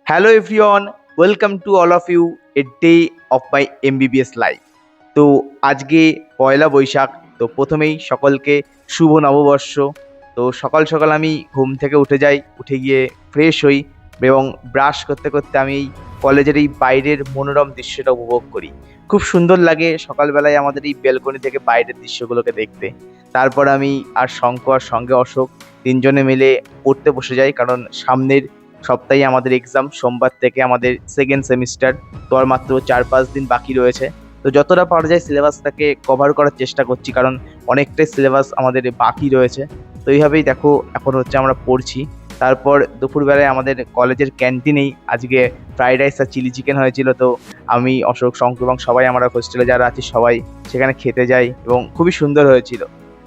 Hello everyone, welcome to all of you a day of my MBBS life. তো আজকে পয়লা বৈশাখ। তো প্রথমেই সকলকে শুভ নববর্ষ। তো সকাল সকাল আমি ঘুম থেকে উঠে যাই, উঠে গিয়ে ফ্রেশ হই এবং ব্রাশ করতে করতে আমি এই কলেজের এই বাইরের মনোরম দৃশ্যটা উপভোগ করি। খুব সুন্দর লাগে সকালবেলায় আমাদের এই বেলকনি থেকে বাইরের দৃশ্যগুলোকে দেখতে। তারপর আমি আর শঙ্খ আর সঙ্গে অশোক তিনজনে মিলে পড়তে বসে যাই, কারণ সামনের সপ্তাহে আমাদের এক্সাম। সোমবার থেকে আমাদের সেকেন্ড সেমিস্টার। তো আর মাত্র 4-5 দিন বাকি রয়েছে। তো যতটা পারা যায় সিলেবাসটাকে কভার করার চেষ্টা করছি, কারণ অনেকটাই সিলেবাস আমাদের বাকি রয়েছে। তো এইভাবেই দেখো এখন হচ্ছে আমরা পড়ছি। তারপর দুপুরবেলায় আমাদের কলেজের ক্যান্টিনেই আজকে ফ্রাইড রাইস আর চিলি চিকেন হয়েছিল। তো আমি, অশোক, শঙ্কু এবং সবাই আমরা হোস্টেলে যারা আছি সবাই সেখানে খেতে যাই এবং খুবই সুন্দর হয়েছিল।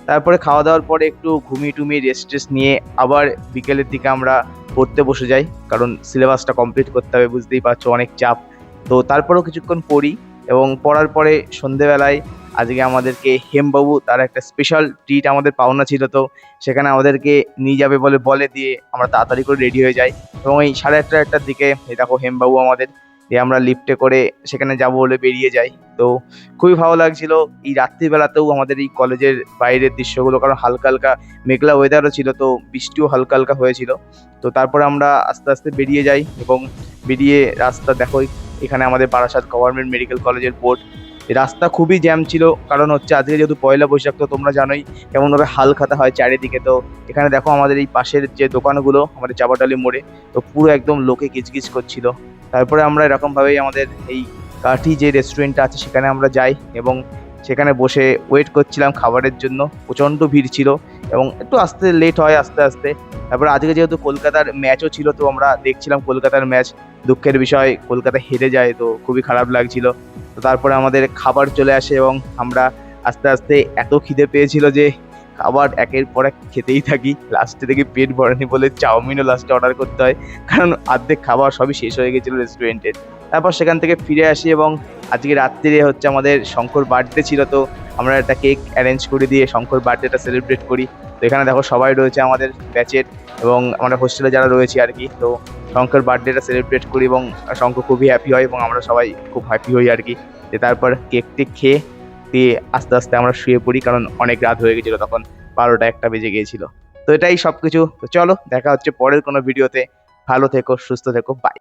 তারপরে খাওয়া দাওয়ার পরে একটু ঘুমিয়ে টুমিয়ে রেস্ট টেস্ট নিয়ে আবার বিকেলের দিকে আমরা পড়তে বসে যাই, কারণ সিলেবাসটা কমপ্লিট করতে হবে, বুঝতেই পারছো অনেক চাপ। তো তারপরেও কিছুক্ষণ পড়ি এবং পড়ার পরে সন্ধেবেলায় আজকে আমাদেরকে হেমবাবু তার একটা স্পেশাল ট্রিট আমাদের পাওনা ছিল। তো সেখানে আমাদেরকে নিয়ে যাবে বলে দিয়ে আমরা তাড়াতাড়ি করে রেডি হয়ে যাই এবং এই 1:30-1টার দিকে এই দেখো হেমবাবু আমাদের দিয়ে আমরা লিফটে করে সেখানে যাব বলে বেরিয়ে যাই। তো খুবই ভালো লাগছিল এই রাত্রিবেলাতেও আমাদের এই কলেজের বাইরের দৃশ্যগুলো, কারণ হালকা হালকা মেঘলা ওয়েদারও ছিল, তো বৃষ্টিও হালকা হালকা হয়েছিল। তো তারপরে আমরা আস্তে আস্তে বেরিয়ে যাই এবং বেরিয়ে রাস্তা দেখো, এখানে আমাদের বারাসাত গভর্নমেন্ট মেডিকেল কলেজের বোর্ড। এই রাস্তা খুবই জ্যাম ছিল, কারণ হচ্ছে আজকে যেহেতু পয়লা বৈশাখ, তো তোমরা জানোই কেমনভাবে হাল খাতা হয় চারিদিকে। তো এখানে দেখো আমাদের এই পাশের যে দোকানগুলো আমাদের চাপাটালি মোড়ে, তো পুরো একদম লোকে গিজগিজ করছিল। তারপরে আমরা এরকমভাবেই আমাদের এই কাঠি যে রেস্টুরেন্টটা আছে সেখানে আমরা যাই এবং সেখানে বসে ওয়েট করছিলাম খাবারের জন্য। প্রচণ্ড ভিড় ছিল এবং একটু আসতে লেট হয় আস্তে আস্তে। তারপর আজকে যেহেতু কলকাতার ম্যাচও ছিল, তো আমরা দেখছিলাম কলকাতার ম্যাচ। দুঃখের বিষয় কলকাতা হেরে যায়, তো খুবই খারাপ লাগছিল। তো তারপরে আমাদের খাবার চলে আসে এবং আমরা আস্তে আস্তে এত খিদে পেয়েছিল যে খাবার একের পর এক খেতেই থাকি। লাস্টে দেখি পেট ভরেনি বলে চাউমিনও লাস্টে অর্ডার করতে হয়, কারণ অর্ধেক খাবার সবই শেষ হয়ে গেছিলো রেস্টুরেন্টের। তারপর সেখান থেকে ফিরে আসি এবং আজকে রাত্রিরে হচ্ছে আমাদের শঙ্কর বার্থডে ছিল। তো আমরা একটা কেক অ্যারেঞ্জ করে দিয়ে শঙ্কর বার্থডেটা সেলিব্রেট করি। তো এখানে দেখো সবাই রয়েছে আমাদের ব্যাচের এবং আমরা হোস্টেলে যারা রয়েছি আর কি। তো শঙ্কর বার্থডেটা সেলিব্রেট করি এবং শঙ্খ খুবই হ্যাপি হয় এবং আমরা সবাই খুব হ্যাপি হই আর কি। যে তারপর কেক টেক খেয়ে দিয়ে আস্তে আস্তে আমরা শুয়ে পড়ি, কারণ অনেক রাত হয়ে গেছিলো, তখন 12টা-1টা বেজে গিয়েছিল। তো এটাই সব কিছু। তো চলো দেখা হচ্ছে পরের কোনো ভিডিওতে। ভালো থেকো, সুস্থ থেকো, বাই।